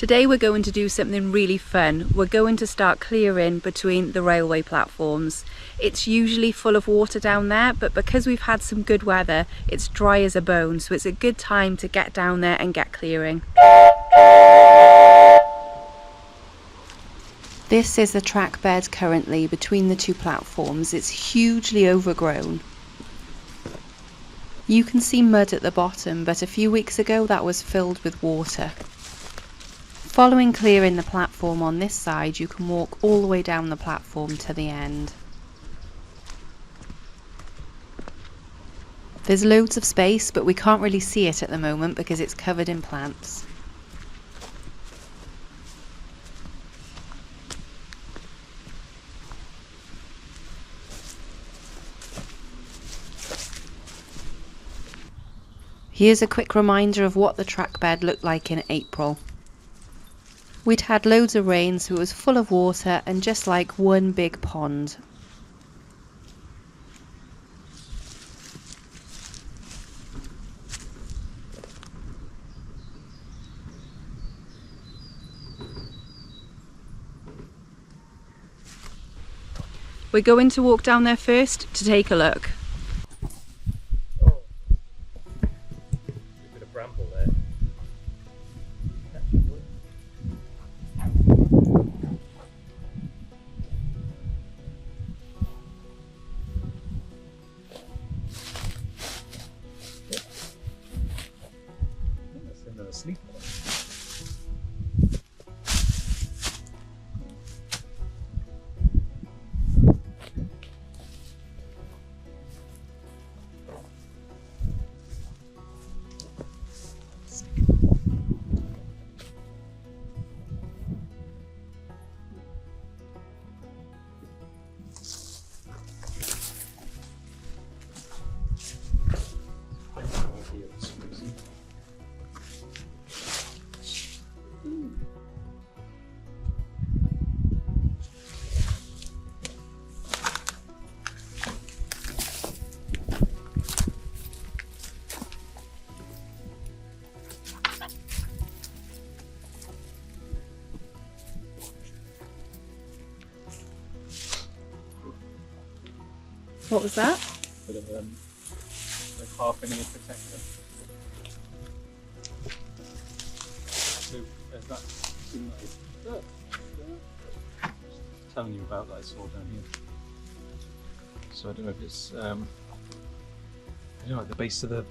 Today we're going to do something really fun. We're going to start clearing between the railway platforms. It's usually full of water down there, but because we've had some good weather, it's dry as a bone, so it's a good time to get down there and get clearing. This is the track bed currently between the two platforms. It's hugely overgrown. You can see mud at the bottom, but a few weeks ago that was filled with water. Following clearing the platform on this side, you can walk all the way down the platform to the end. There's loads of space, but we can't really see it at the moment because it's covered in plants. Here's a quick reminder of what the track bed looked like in April. We'd had loads of rain, so it was full of water and just like one big pond. We're going to walk down there first to take a look. Oh, a bit of bramble there. Sleep. What was that? Bit of like half-inning protector. So there's that thing that I was telling you about that I saw down here. So I don't know if it's I don't know, like the base of the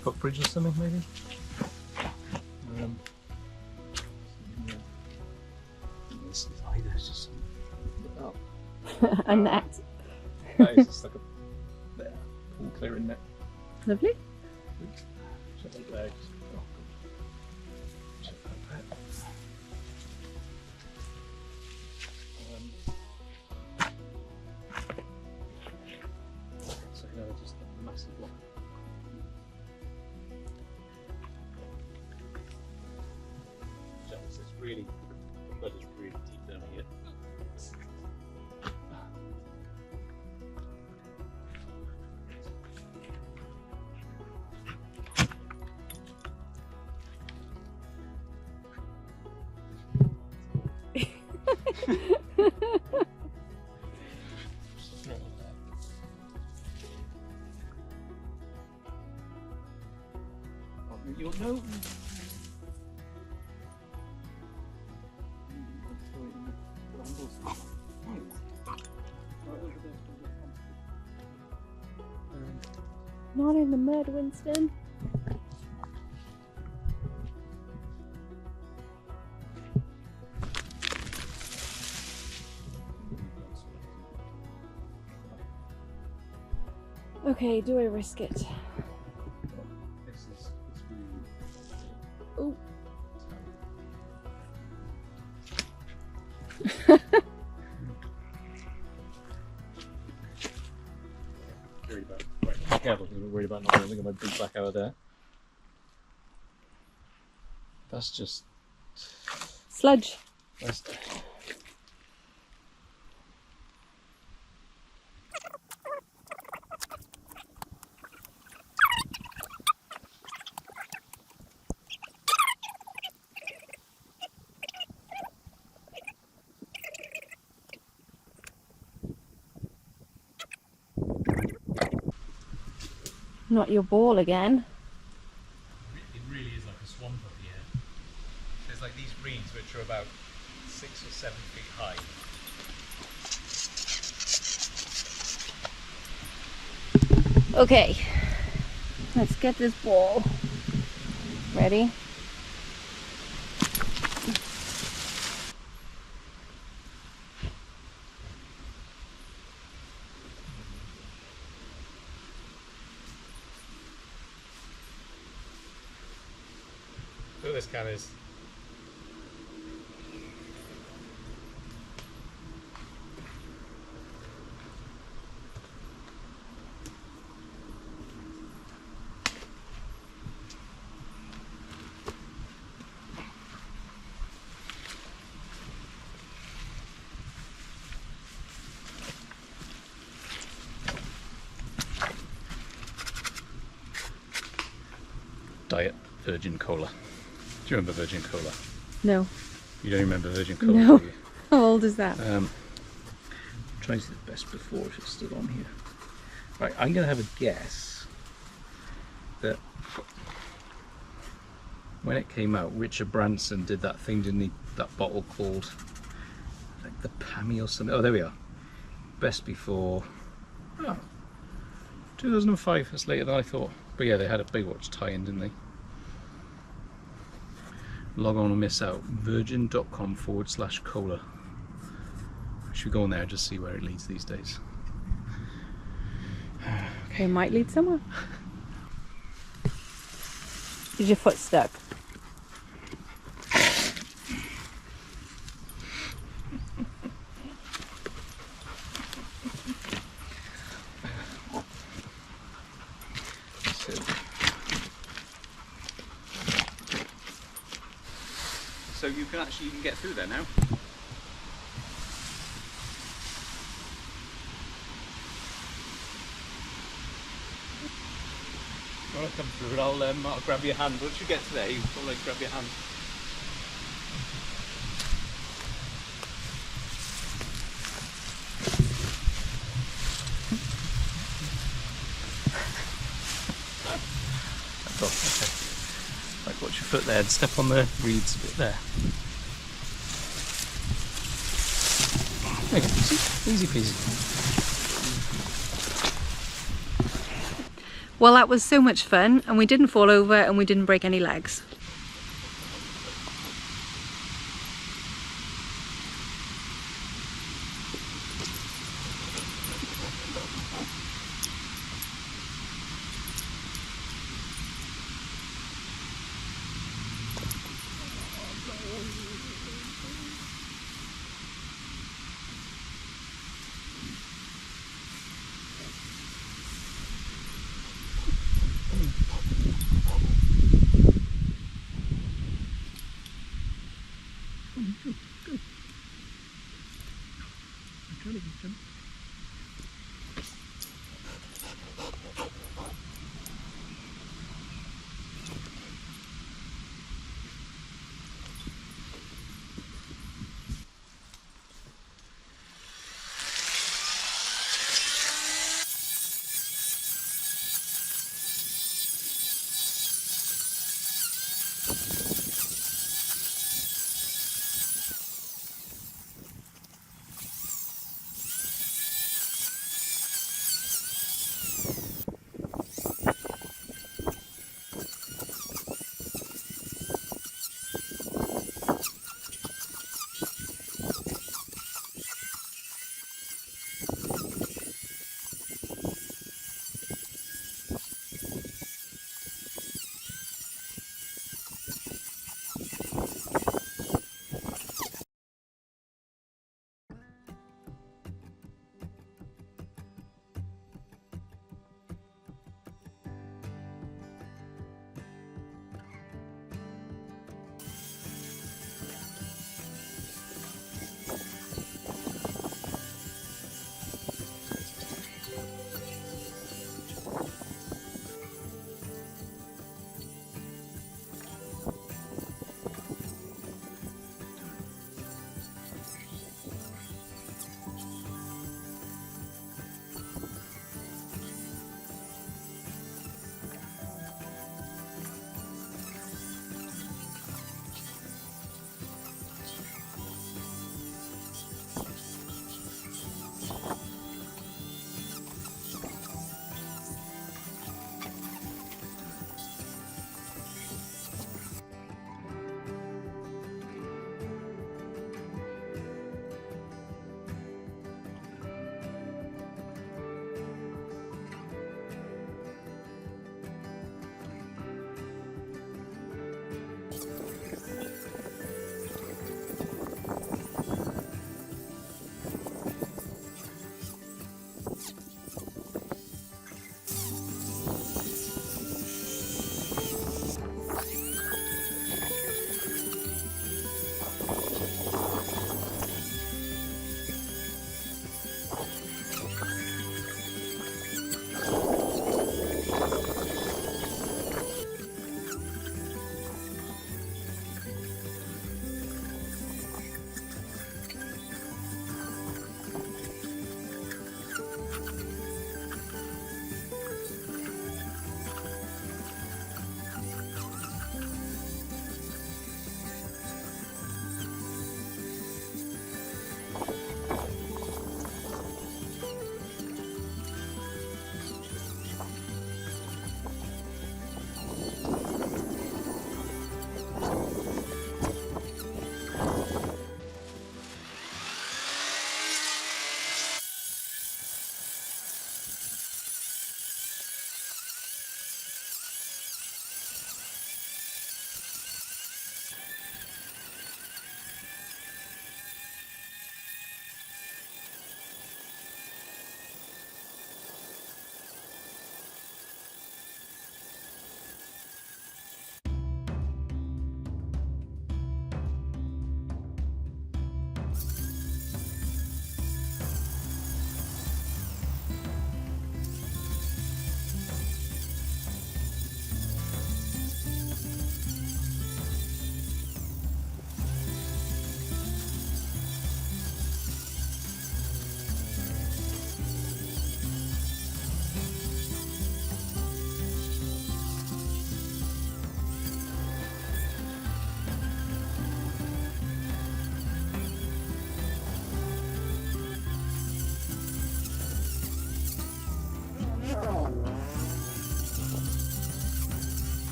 footbridge or something maybe. This is either just something. A net. That is just like a pool clearing net. Lovely. Check my legs. Oh, check my pet. So now just a massive one. It's really, the mud is really deep down here. You'll know. Not in the mud, Winston. Okay, do I risk it? It's really. Oh. Worried about. Right, be careful because we're worried about not being able to get my boot back out of there. That's just Sludge. that's Not your ball again. It really is like a swamp up here. There's like these reeds which are about 6 or 7 feet high. Okay, let's get this ball ready. Look at this can is. Diet Virgin Cola. Do you remember Virgin Cola? No. You don't remember Virgin Cola? No. Do you? How old is that? Try to see the best before if it's still on here. Right, I'm going to have a guess that when it came out, Richard Branson did that thing, didn't he? That bottle called like the Pammy or something. Oh, there we are. Best before. Oh, 2005. That's later than I thought. But yeah, they had a Baywatch tie-in, didn't they? Log on and miss out. virgin.com/cola. Should we go on there and just see where it leads these days? Okay, it might lead somewhere. Is your foot stuck? So you can get through there now. I'll come through and I'll grab your hand. Once you get to there, I'll grab your hand. Oh, okay. Right, watch your foot there and step on the reeds a bit there. There you go, easy peasy. Well, that was so much fun, and we didn't fall over and we didn't break any legs.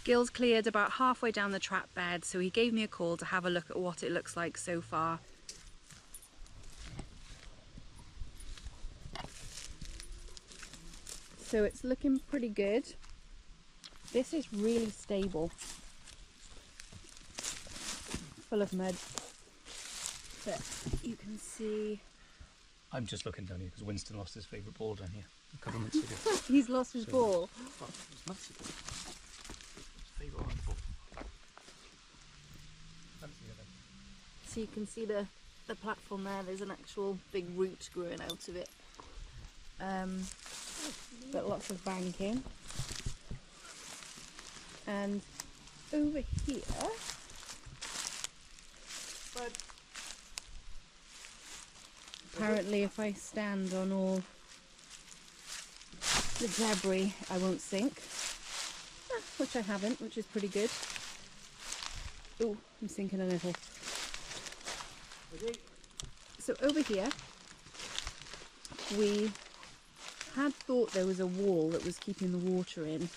Gil's cleared about halfway down the trap bed, so he gave me a call to have a look at what it looks like so far. So it's looking pretty good. This is really stable. Full of mud. But you can see... I'm just looking down here because Winston lost his favourite ball down here a couple of months ago. He's lost his ball. Well, it was months ago. His favourite orange ball. So you can see the platform there, there's an actual big root growing out of it. But lots of banking. And over here, apparently if I stand on all the debris I won't sink, which I haven't, which is pretty good. Oh, I'm sinking a little. So over here we had thought there was a wall that was keeping the water in,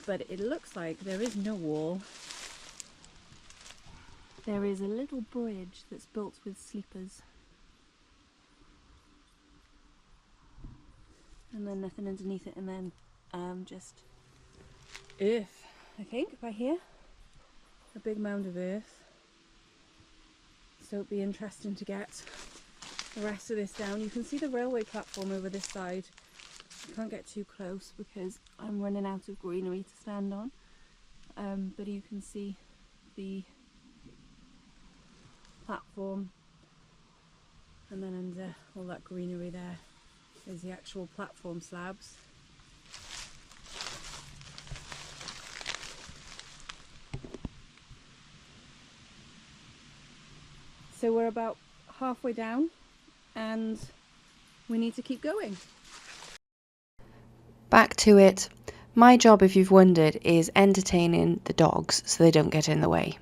but it looks like there is no wall. There is a little bridge that's built with sleepers and then nothing underneath it, and then just earth, I think, by here, a big mound of earth. So it'd be interesting to get the rest of this down. You can see the railway platform over this side. I can't get too close because I'm running out of greenery to stand on, but you can see the platform, and then under all that greenery there is the actual platform slabs. So we're about halfway down and we need to keep going. Back to it. My job, if you've wondered, is entertaining the dogs so they don't get in the way.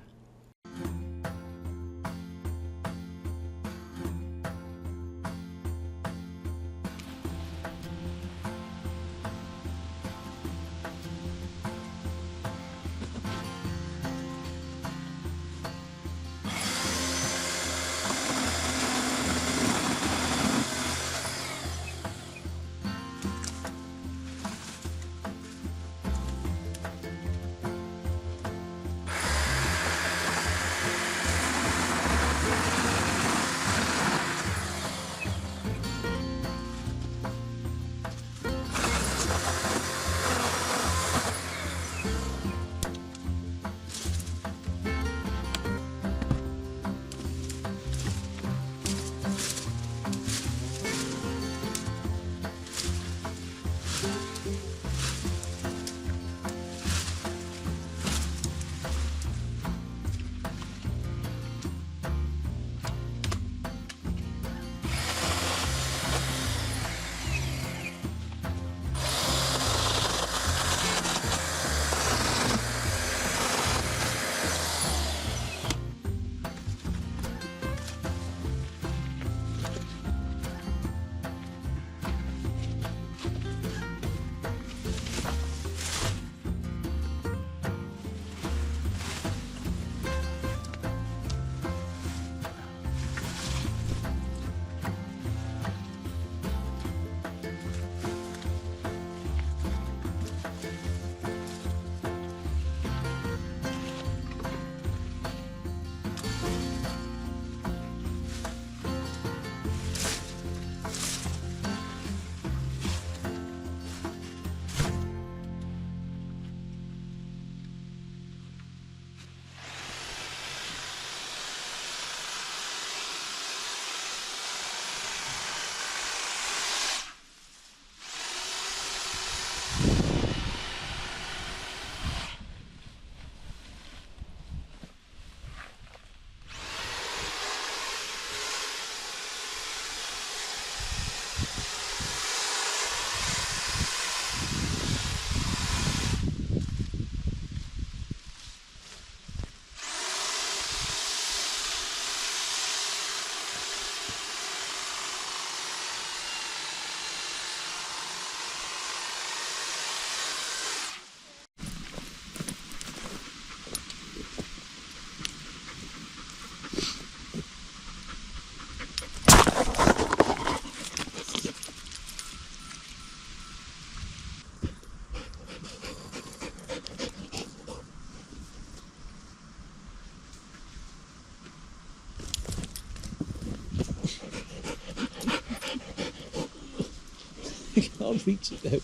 I can't reach it though.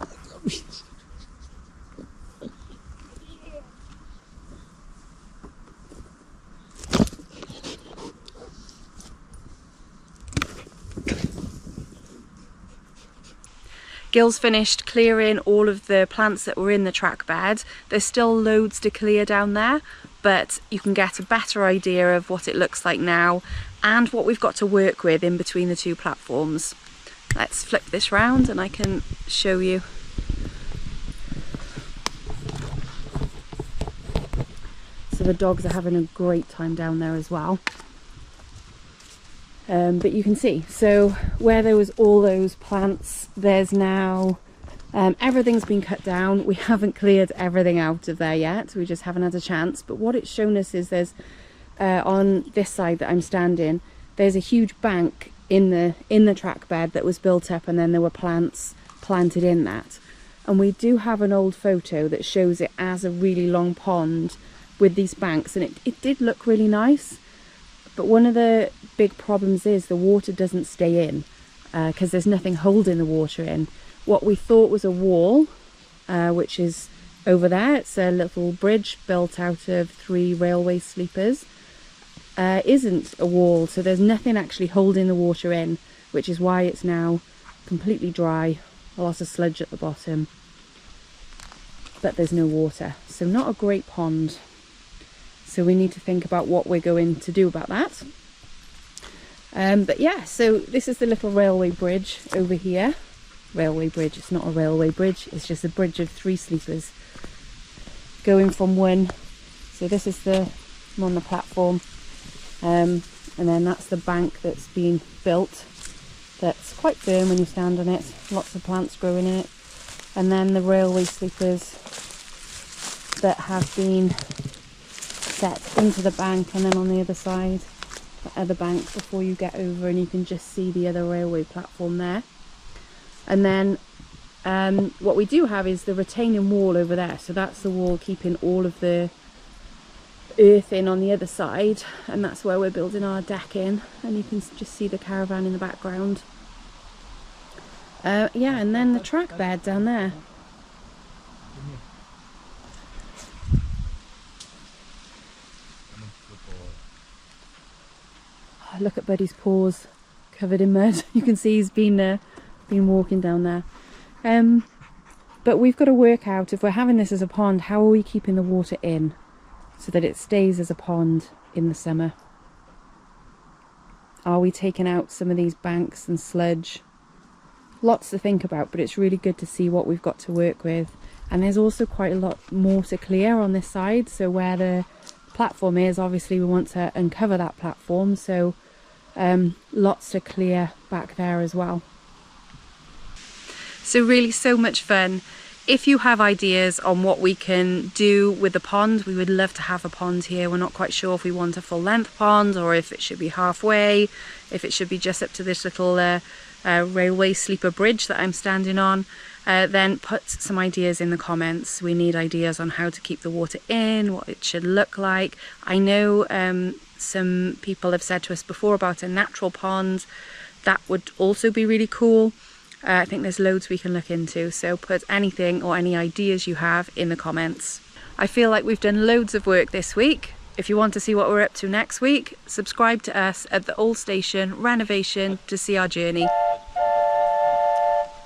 I can't reach it. Gil's finished clearing all of the plants that were in the track bed. There's still loads to clear down there, but you can get a better idea of what it looks like now and what we've got to work with in between the two platforms. Let's flip this round and I can show you. So the dogs are having a great time down there as well. But you can see, so where there was all those plants, there's now everything's been cut down. We haven't cleared everything out of there yet, we just haven't had a chance. But what it's shown us is there's on this side that I'm standing, there's a huge bank in the track bed that was built up, and then there were plants planted in that. And we do have an old photo that shows it as a really long pond with these banks, and it did look really nice. But one of the big problems is the water doesn't stay in because there's nothing holding the water in. What we thought was a wall, which is over there, it's a little bridge built out of 3 railway sleepers, isn't a wall, so there's nothing actually holding the water in, which is why it's now completely dry, a lot of sludge at the bottom, but there's no water, so not a great pond. So we need to think about what we're going to do about that. But yeah, so this is the little railway bridge over here. Railway bridge, it's not a railway bridge, it's just a bridge of 3 sleepers going from one. So this is I'm on the platform, and then that's the bank that's been built, that's quite firm when you stand on it, lots of plants growing in it. And then the railway sleepers that have been set into the bank, and then on the other side, the other bank before you get over, and you can just see the other railway platform there. And then what we do have is the retaining wall over there, so that's the wall keeping all of the earth in on the other side, and that's where we're building our deck in, and you can just see the caravan in the background. Yeah, and then the track bed down there. Look at Buddy's paws covered in mud. You can see he's been walking down there. But we've got to work out, if we're having this as a pond, how are we keeping the water in so that it stays as a pond in the summer? Are we taking out some of these banks and sludge? Lots to think about, but it's really good to see what we've got to work with. And there's also quite a lot more to clear on this side, so where the platform is, obviously we want to uncover that platform, so lots to clear back there as well. So really so much fun. If you have ideas on what we can do with the pond, we would love to have a pond here. We're not quite sure if we want a full length pond or if it should be halfway, if it should be just up to this little railway sleeper bridge that I'm standing on. Then put some ideas in the comments. We need ideas on how to keep the water in, what it should look like. I know some people have said to us before about a natural pond. That would also be really cool. I think there's loads we can look into, so put anything or any ideas you have in the comments. I feel like we've done loads of work this week. If you want to see what we're up to next week, subscribe to us at the Old Station Renovation to see our journey.